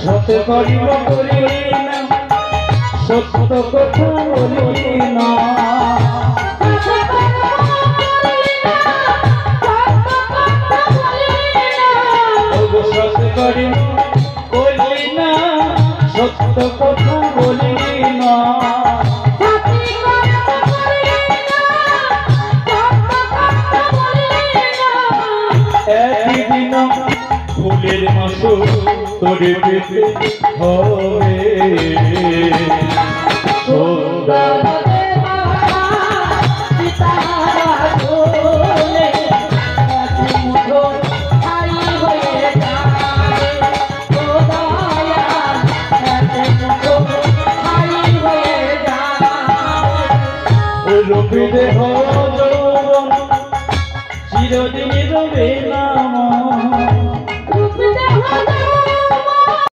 সত্য করিব করি না সত্য কথা বলি না সত্য করিব বলি না সত্য কথা বলি না একদিন ফুলের মাসু তোরে পেতে হবে সন্ধ্যা